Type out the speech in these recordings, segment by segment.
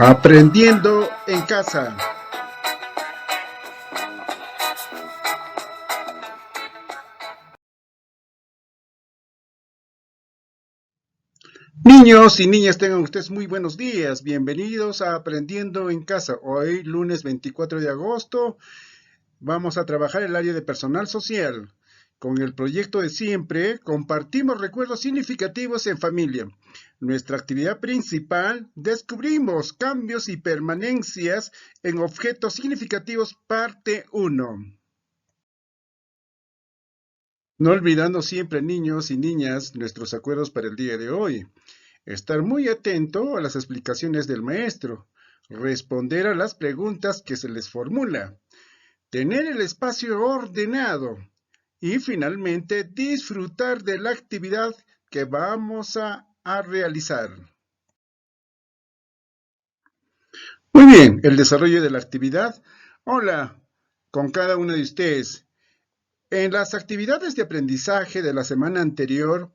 Aprendiendo en casa. Niños y niñas, tengan ustedes muy buenos días. Bienvenidos a Aprendiendo en casa. Hoy, lunes 24 de agosto, vamos a trabajar el área de personal social. Con el proyecto de siempre, compartimos recuerdos significativos en familia. Nuestra actividad principal, descubrimos cambios y permanencias en objetos significativos, parte 1. No olvidando siempre, niños y niñas, nuestros acuerdos para el día de hoy. Estar muy atento a las explicaciones del maestro. Responder a las preguntas que se les formula. Tener el espacio ordenado. Y finalmente, disfrutar de la actividad que vamos a realizar. Muy bien, el desarrollo de la actividad. Hola, con cada uno de ustedes. En las actividades de aprendizaje de la semana anterior,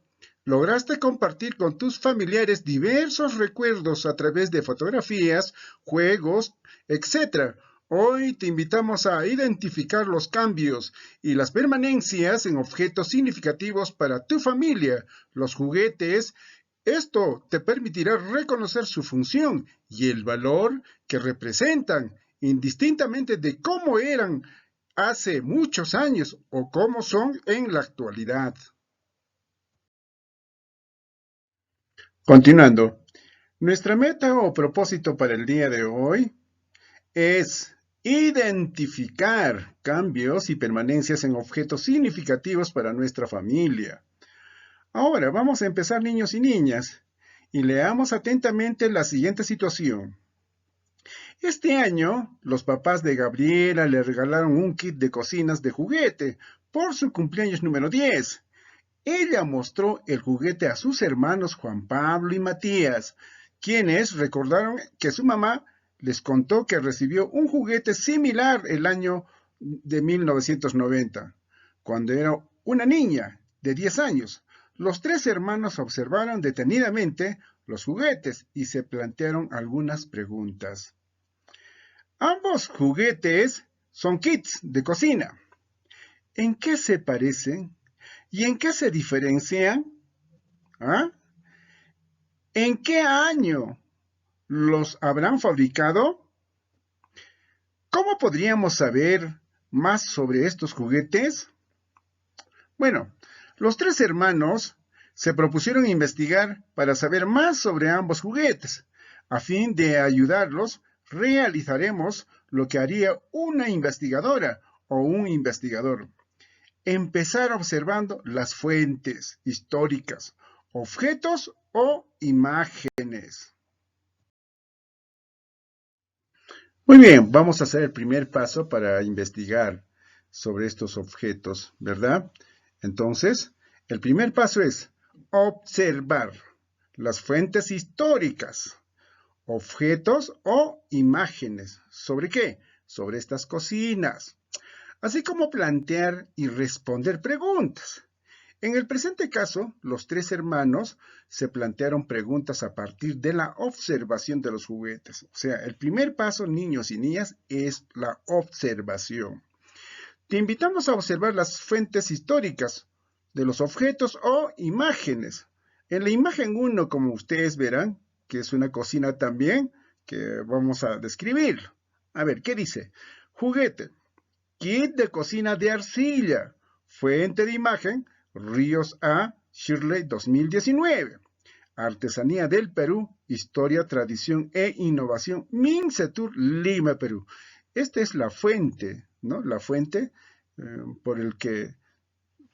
lograste compartir con tus familiares diversos recuerdos a través de fotografías, juegos, etc. Hoy te invitamos a identificar los cambios y las permanencias en objetos significativos para tu familia, los juguetes. Esto te permitirá reconocer su función y el valor que representan, indistintamente de cómo eran hace muchos años o cómo son en la actualidad. Continuando, nuestra meta o propósito para el día de hoy es identificar cambios y permanencias en objetos significativos para nuestra familia. Ahora vamos a empezar, niños y niñas, y leamos atentamente la siguiente situación. Este año, los papás de Gabriela le regalaron un kit de cocinas de juguete por su cumpleaños número 10. Ella mostró el juguete a sus hermanos Juan Pablo y Matías, quienes recordaron que su mamá les contó que recibió un juguete similar el año de 1990, cuando era una niña de 10 años. Los tres hermanos observaron detenidamente los juguetes y se plantearon algunas preguntas. Ambos juguetes son kits de cocina. ¿En qué se parecen? ¿Y en qué se diferencian? ¿Ah? ¿En qué año los habrán fabricado? ¿Cómo podríamos saber más sobre estos juguetes? Bueno, los tres hermanos se propusieron investigar para saber más sobre ambos juguetes. A fin de ayudarlos, realizaremos lo que haría una investigadora o un investigador. Empezar observando las fuentes históricas, objetos o imágenes. Muy bien, vamos a hacer el primer paso para investigar sobre estos objetos, ¿verdad? Entonces, el primer paso es observar las fuentes históricas, objetos o imágenes. ¿Sobre qué? Sobre estas cocinas, así como plantear y responder preguntas. En el presente caso, los tres hermanos se plantearon preguntas a partir de la observación de los juguetes. O sea, el primer paso, niños y niñas, es la observación. Te invitamos a observar las fuentes históricas de los objetos o imágenes. En la imagen 1, como ustedes verán, que es una cocina también, que vamos a describir. A ver, ¿qué dice? Juguete. Kit de cocina de arcilla. Fuente de imagen, Ríos A. Shirley 2019. Artesanía del Perú, Historia, Tradición e Innovación, Mincetur, Lima, Perú. Esta es la fuente, ¿no? La fuente por el que,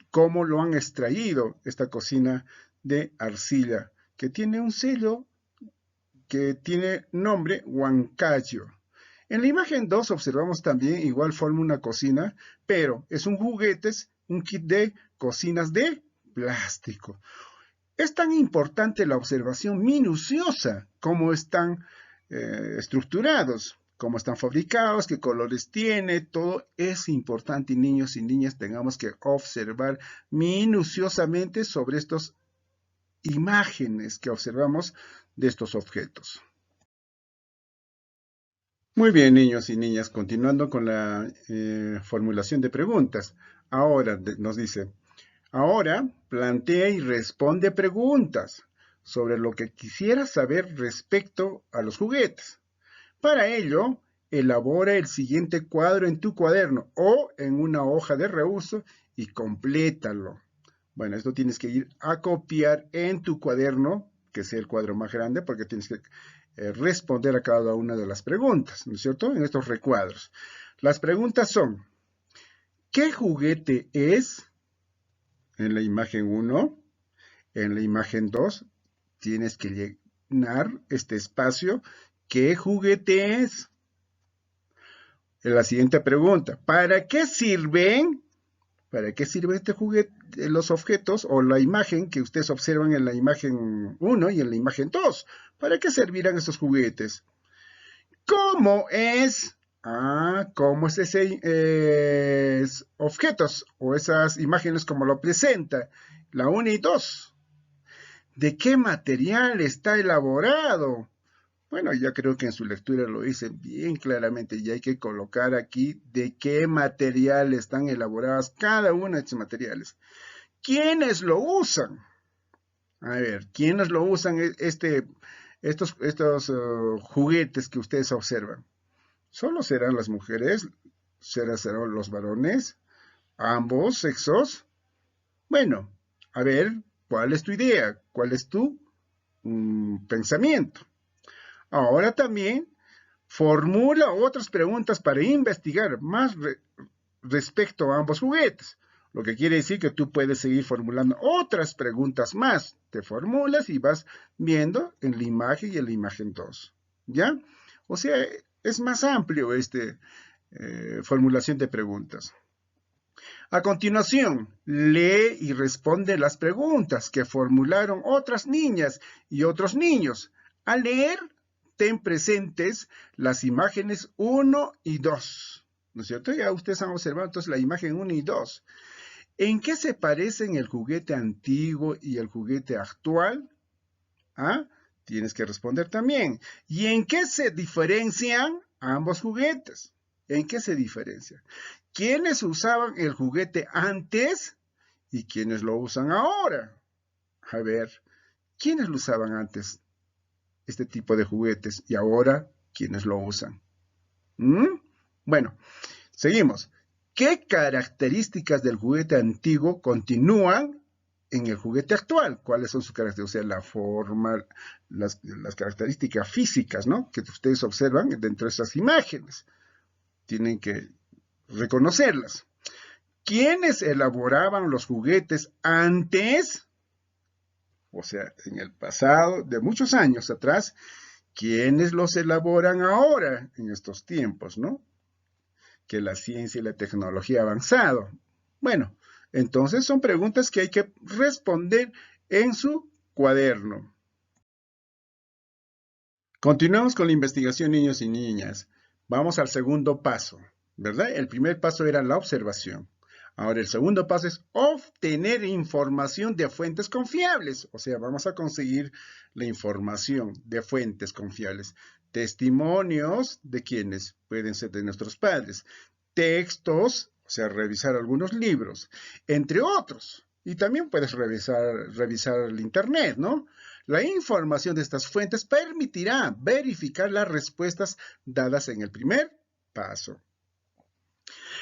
cómo lo han extraído esta cocina de arcilla, que tiene un sello que tiene nombre Huancayo. En la imagen 2 observamos también igual forma una cocina, pero es un juguete, un kit de cocinas de plástico. Es tan importante la observación minuciosa, cómo están estructurados, cómo están fabricados, qué colores tiene, todo es importante y niños y niñas tengamos que observar minuciosamente sobre estas imágenes que observamos de estos objetos. Muy bien, niños y niñas, continuando con la formulación de preguntas. Ahora nos dice, ahora plantea y responde preguntas sobre lo que quisieras saber respecto a los juguetes. Para ello, elabora el siguiente cuadro en tu cuaderno o en una hoja de reuso y complétalo. Bueno, esto tienes que ir a copiar en tu cuaderno, que sea el cuadro más grande, porque tienes que responder a cada una de las preguntas, ¿no es cierto? En estos recuadros. Las preguntas son, ¿qué juguete es? En la imagen uno, en la imagen 2, tienes que llenar este espacio. ¿Qué juguete es? En la siguiente pregunta, ¿para qué sirven? ¿Para qué sirve este juguete, los objetos o la imagen que ustedes observan en la imagen uno y en la imagen 2? ¿Para qué servirán estos juguetes? ¿Cómo es? ¿Cómo es ese objetos o esas imágenes como lo presenta? La 1 y 2. ¿De qué material está elaborado? Bueno, ya creo que en su lectura lo dicen bien claramente y hay que colocar aquí de qué material están elaboradas cada uno de estos materiales. ¿Quiénes lo usan? A ver, ¿quiénes lo usan estos juguetes que ustedes observan? ¿Solo serán las mujeres? ¿Serán los varones? ¿Ambos sexos? Bueno, a ver, ¿cuál es tu idea? ¿Cuál es tu pensamiento? Ahora también formula otras preguntas para investigar más respecto a ambos juguetes. Lo que quiere decir que tú puedes seguir formulando otras preguntas más. Te formulas y vas viendo en la imagen y en la imagen 2. ¿Ya? O sea, es más amplio este formulación de preguntas. A continuación, lee y responde las preguntas que formularon otras niñas y otros niños. Al leer, ten presentes las imágenes 1 y 2. ¿No es cierto? Ya ustedes han observado entonces la imagen 1 y 2. ¿En qué se parecen el juguete antiguo y el juguete actual? ¿Ah? Tienes que responder también. ¿Y en qué se diferencian ambos juguetes? ¿En qué se diferencian? ¿Quiénes usaban el juguete antes y quiénes lo usan ahora? A ver, ¿quiénes lo usaban antes, este tipo de juguetes, y ahora quiénes lo usan? ¿Mm? Bueno, seguimos. ¿Qué características del juguete antiguo continúan en el juguete actual? ¿Cuáles son sus características? O sea, la forma, las características físicas, ¿no? Que ustedes observan dentro de estas imágenes. Tienen que reconocerlas. ¿Quiénes elaboraban los juguetes antes? O sea, en el pasado, de muchos años atrás, ¿quiénes los elaboran ahora, en estos tiempos, ¿no? Que la ciencia y la tecnología ha avanzado. Bueno, entonces son preguntas que hay que responder en su cuaderno. Continuamos con la investigación, niños y niñas. Vamos al segundo paso, ¿verdad? El primer paso era la observación. Ahora el segundo paso es obtener información de fuentes confiables. O sea, vamos a conseguir la información de fuentes confiables. Testimonios de quienes pueden ser de nuestros padres. Textos, o sea, revisar algunos libros, entre otros. Y también puedes revisar el internet, ¿no? La información de estas fuentes permitirá verificar las respuestas dadas en el primer paso.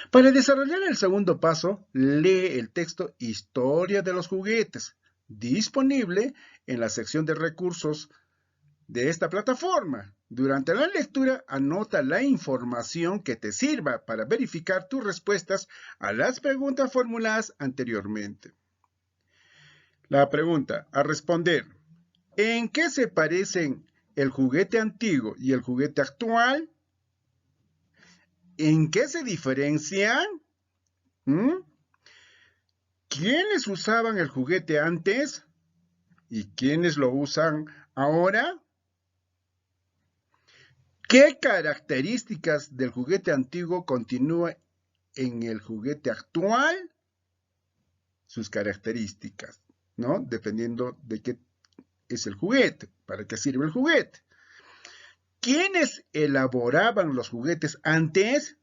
Para desarrollar el segundo paso, lee el texto Historia de los juguetes, disponible en la sección de recursos de esta plataforma. Durante la lectura, anota la información que te sirva para verificar tus respuestas a las preguntas formuladas anteriormente. La pregunta a responder: ¿en qué se parecen el juguete antiguo y el juguete actual? ¿En qué se diferencian? ¿Mm? ¿Quiénes usaban el juguete antes y quiénes lo usan ahora? ¿Qué características del juguete antiguo continúan en el juguete actual? Sus características, ¿no? Dependiendo de qué es el juguete, para qué sirve el juguete. ¿Quiénes elaboraban los juguetes antes?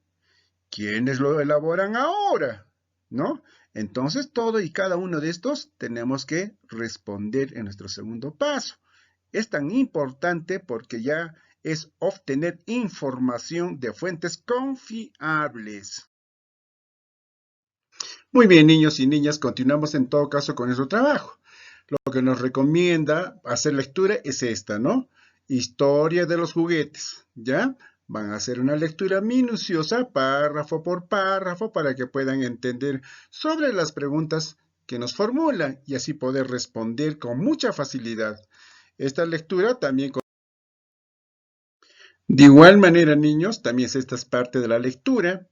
¿Quiénes lo elaboran ahora? ¿No? Entonces, todo y cada uno de estos tenemos que responder en nuestro segundo paso. Es tan importante porque ya es obtener información de fuentes confiables. Muy bien, niños y niñas, continuamos en todo caso con nuestro trabajo. Lo que nos recomienda hacer lectura es esta, ¿no? Historia de los juguetes, ¿ya? Van a hacer una lectura minuciosa, párrafo por párrafo, para que puedan entender sobre las preguntas que nos formulan y así poder responder con mucha facilidad. Esta lectura también... De igual manera, niños, también esta es parte de la lectura,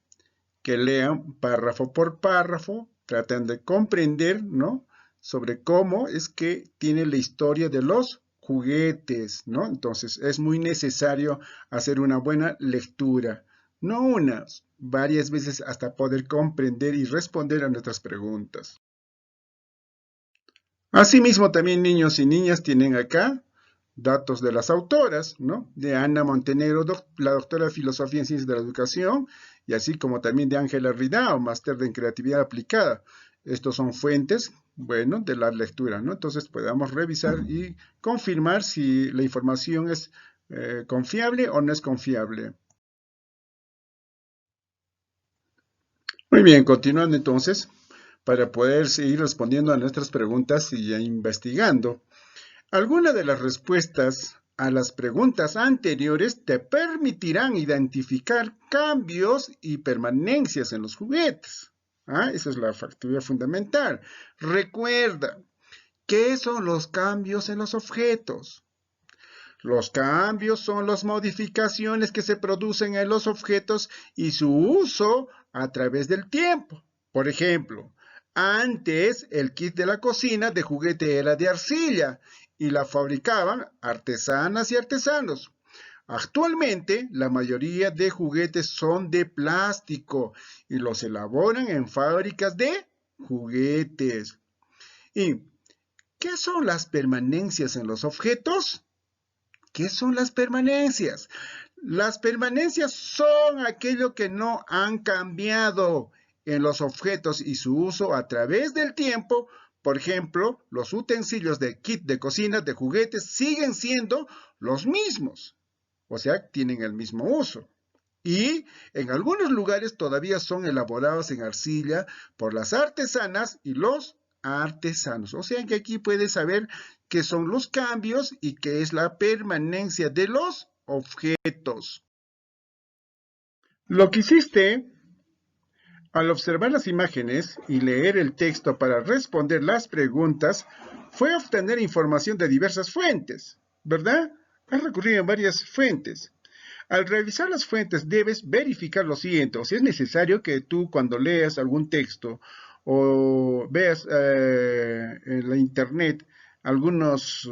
que lean párrafo por párrafo, tratan de comprender, ¿no? Sobre cómo es que tiene la historia de los juguetes, ¿no? Entonces, es muy necesario hacer una buena lectura, no unas, varias veces hasta poder comprender y responder a nuestras preguntas. Asimismo, también niños y niñas tienen acá datos de las autoras, ¿no? De Ana Montenegro, la doctora de Filosofía en Ciencias de la Educación, y así como también de Ángela Ridao, máster en Creatividad Aplicada. Estos son fuentes, bueno, de la lectura, ¿no? Entonces podamos revisar y confirmar si la información es confiable o no es confiable. Muy bien, continuando entonces, para poder seguir respondiendo a nuestras preguntas y investigando. Algunas de las respuestas a las preguntas anteriores te permitirán identificar cambios y permanencias en los juguetes. Esa es la actividad fundamental. Recuerda, ¿qué son los cambios en los objetos? Los cambios son las modificaciones que se producen en los objetos y su uso a través del tiempo. Por ejemplo, antes el kit de la cocina de juguete era de arcilla y la fabricaban artesanas y artesanos. Actualmente, la mayoría de juguetes son de plástico y los elaboran en fábricas de juguetes. ¿Y qué son las permanencias en los objetos? ¿Qué son las permanencias? Las permanencias son aquello que no han cambiado en los objetos y su uso a través del tiempo. Por ejemplo, los utensilios de kit de cocina, de juguetes, siguen siendo los mismos. O sea, tienen el mismo uso. Y en algunos lugares todavía son elaborados en arcilla por las artesanas y los artesanos. O sea que aquí puedes saber qué son los cambios y qué es la permanencia de los objetos. Lo que hiciste al observar las imágenes y leer el texto para responder las preguntas fue obtener información de diversas fuentes, ¿verdad? Has recurrido a varias fuentes. Al revisar las fuentes debes verificar lo siguiente, o si es necesario que tú cuando leas algún texto o veas en la internet algunos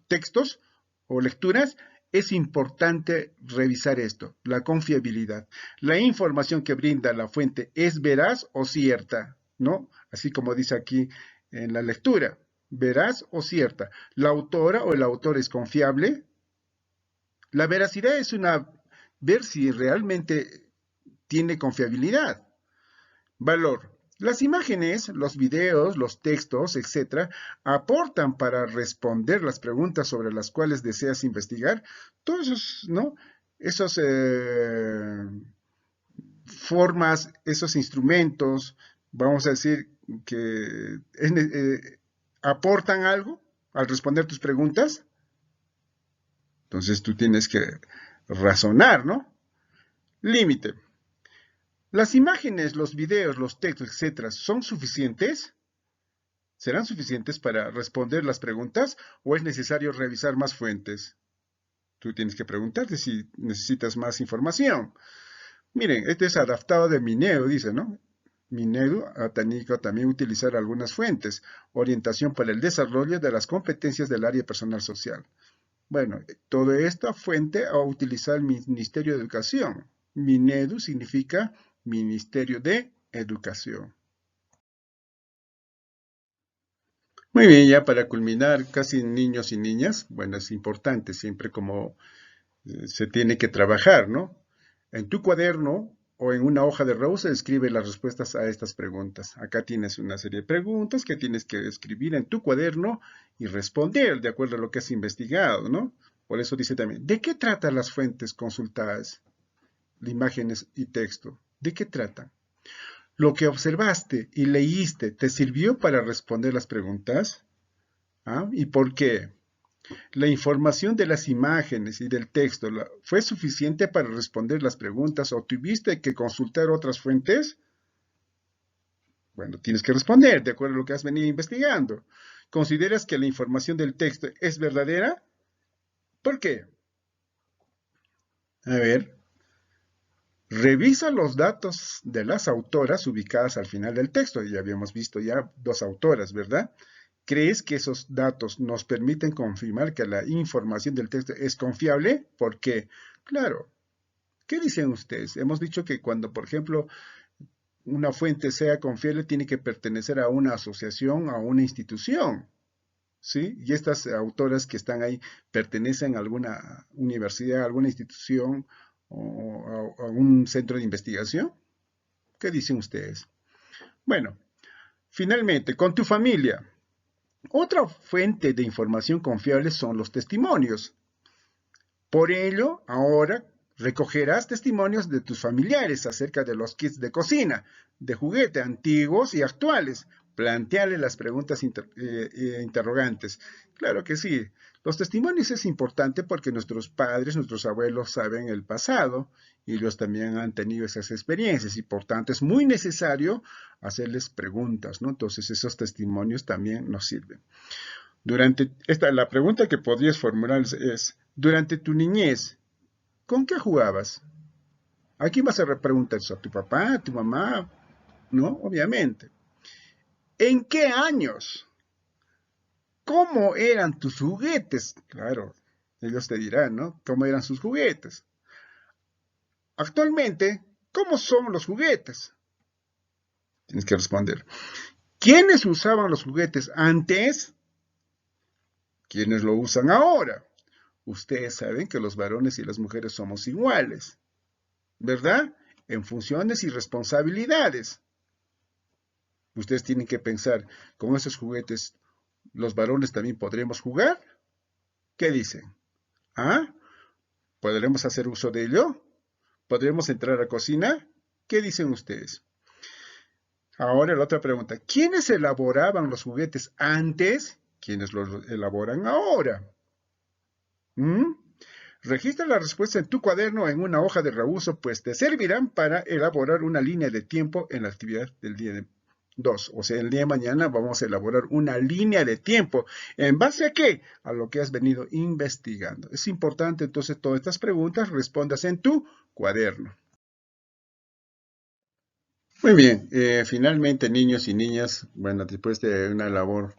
textos o lecturas, es importante revisar esto, la confiabilidad. La información que brinda la fuente es veraz o cierta, ¿no? Así como dice aquí en la lectura, veraz o cierta. La autora o el autor es confiable. La veracidad es ver si realmente tiene confiabilidad. Valor. Las imágenes, los videos, los textos, etcétera, aportan para responder las preguntas sobre las cuales deseas investigar. Todos esos, ¿no? Esos formas, esos instrumentos, vamos a decir que aportan algo al responder tus preguntas. Entonces tú tienes que razonar, ¿no? Límite. ¿Las imágenes, los videos, los textos, etcétera, son suficientes? ¿Serán suficientes para responder las preguntas o es necesario revisar más fuentes? Tú tienes que preguntarte si necesitas más información. Miren, este es adaptado de Minedu, dice, ¿no? Minedu Atánico también utilizar algunas fuentes. Orientación para el desarrollo de las competencias del área personal social. Bueno, toda esta fuente a utilizar el Ministerio de Educación. Minedu significa Ministerio de Educación. Muy bien, ya para culminar, casi niños y niñas, bueno, es importante siempre como Se tiene que trabajar, ¿no? En tu cuaderno o en una hoja de Rose escribe las respuestas a estas preguntas. Acá tienes una serie de preguntas que tienes que escribir en tu cuaderno y responder de acuerdo a lo que has investigado, ¿no? Por eso dice también, ¿de qué tratan las fuentes consultadas? De imágenes y texto. ¿De qué tratan? ¿Lo que observaste y leíste te sirvió para responder las preguntas? ¿Ah? ¿Y por qué? ¿La información de las imágenes y del texto fue suficiente para responder las preguntas o tuviste que consultar otras fuentes? Bueno, tienes que responder de acuerdo a lo que has venido investigando. ¿Consideras que la información del texto es verdadera? ¿Por qué? A ver, revisa los datos de las autoras ubicadas al final del texto. Ya habíamos visto ya dos autoras, ¿verdad? ¿Crees que esos datos nos permiten confirmar que la información del texto es confiable? Porque, claro, ¿qué dicen ustedes? Hemos dicho que cuando, por ejemplo, una fuente sea confiable, tiene que pertenecer a una asociación, a una institución, ¿sí? Y estas autoras que están ahí pertenecen a alguna universidad, a alguna institución o a un centro de investigación. ¿Qué dicen ustedes? Bueno, finalmente, con tu familia. Otra fuente de información confiable son los testimonios. Por ello, ahora recogerás testimonios de tus familiares acerca de los kits de cocina, de juguete antiguos y actuales. Plantearle las preguntas interrogantes. Claro que sí. Los testimonios es importante porque nuestros padres, nuestros abuelos saben el pasado y ellos también han tenido esas experiencias y por tanto es muy necesario hacerles preguntas, ¿no? Entonces esos testimonios también nos sirven. La pregunta que podrías formular es, durante tu niñez, ¿con qué jugabas? ¿A quién vas a preguntar eso? ¿A tu papá? ¿A tu mamá? No, obviamente. ¿En qué años? ¿Cómo eran tus juguetes? Claro, ellos te dirán, ¿no? ¿Cómo eran sus juguetes? Actualmente, ¿cómo son los juguetes? Tienes que responder. ¿Quiénes usaban los juguetes antes? ¿Quiénes lo usan ahora? Ustedes saben que los varones y las mujeres somos iguales, ¿verdad? En funciones y responsabilidades. Ustedes tienen que pensar, ¿con esos juguetes los varones también podremos jugar? ¿Qué dicen? ¿Ah? ¿Podremos hacer uso de ello? ¿Podremos entrar a la cocina? ¿Qué dicen ustedes? Ahora la otra pregunta. ¿Quiénes elaboraban los juguetes antes? ¿Quiénes los elaboran ahora? ¿Mm? Registra la respuesta en tu cuaderno en una hoja de reuso, pues te servirán para elaborar una línea de tiempo en la actividad del día de 2. O sea, el día de mañana vamos a elaborar una línea de tiempo. ¿En base a qué? A lo que has venido investigando. Es importante entonces todas estas preguntas respondas en tu cuaderno. Muy bien, finalmente niños y niñas, bueno, después de una labor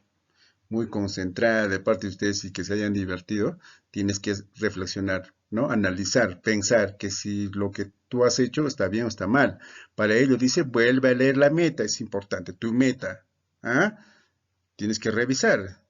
muy concentrada de parte de ustedes y que se hayan divertido, tienes que reflexionar, ¿no? Analizar, pensar que si lo que tú has hecho está bien o está mal. Para ello dice, vuelve a leer la meta, es importante, tu meta. ¿Ah? Tienes que revisar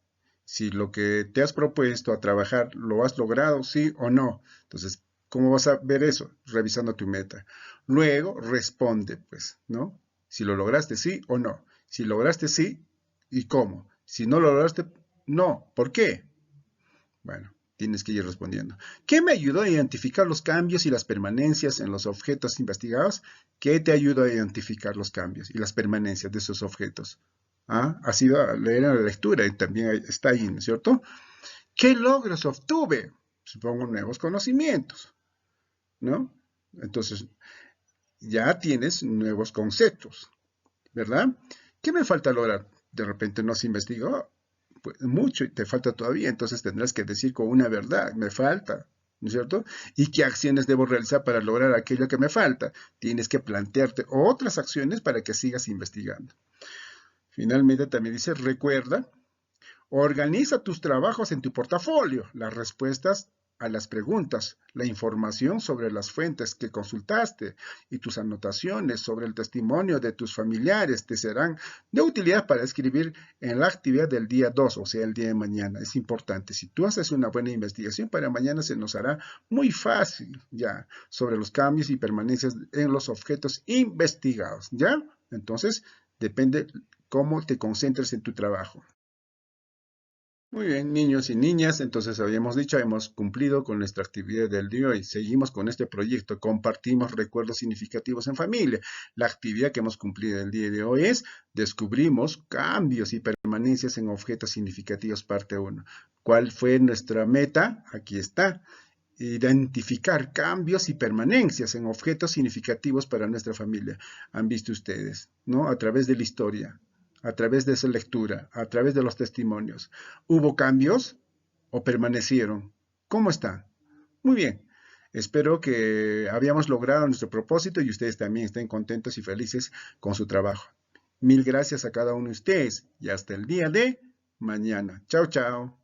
si lo que te has propuesto a trabajar lo has logrado, sí o no. Entonces, ¿cómo vas a ver eso? Revisando tu meta. Luego, responde, pues, ¿no? Si lo lograste, sí o no. Si lograste, sí, ¿y cómo? Si no lo lograste, no. ¿Por qué? Bueno, tienes que ir respondiendo. ¿Qué me ayudó a identificar los cambios y las permanencias en los objetos investigados? ¿Qué te ayudó a identificar los cambios y las permanencias de esos objetos? ¿Ah? Ha sido a leer la lectura y también está ahí, ¿no es cierto? ¿Qué logros obtuve? Supongo nuevos conocimientos, ¿no? Entonces, ya tienes nuevos conceptos, ¿verdad? ¿Qué me falta lograr? De repente no se investigó pues, mucho y te falta todavía, entonces tendrás que decir con una verdad, me falta, ¿no es cierto? ¿Y qué acciones debo realizar para lograr aquello que me falta? Tienes que plantearte otras acciones para que sigas investigando. Finalmente también dice, recuerda, organiza tus trabajos en tu portafolio. Las respuestas a las preguntas, la información sobre las fuentes que consultaste y tus anotaciones sobre el testimonio de tus familiares te serán de utilidad para escribir en la actividad del día 2, o sea, el día de mañana. Es importante. Si tú haces una buena investigación, para mañana se nos hará muy fácil ya sobre los cambios y permanencias en los objetos investigados, ¿ya? Entonces, depende cómo te concentres en tu trabajo. Muy bien, niños y niñas, entonces habíamos dicho, hemos cumplido con nuestra actividad del día de hoy. Seguimos con este proyecto, compartimos recuerdos significativos en familia. La actividad que hemos cumplido el día de hoy es descubrimos cambios y permanencias en objetos significativos, parte uno. ¿Cuál fue nuestra meta? Aquí está. Identificar cambios y permanencias en objetos significativos para nuestra familia. Han visto ustedes, ¿no? A través de la historia, a través de esa lectura, a través de los testimonios. ¿Hubo cambios o permanecieron? ¿Cómo están? Muy bien. Espero que habíamos logrado nuestro propósito y ustedes también estén contentos y felices con su trabajo. Mil gracias a cada uno de ustedes y hasta el día de mañana. Chao, chao.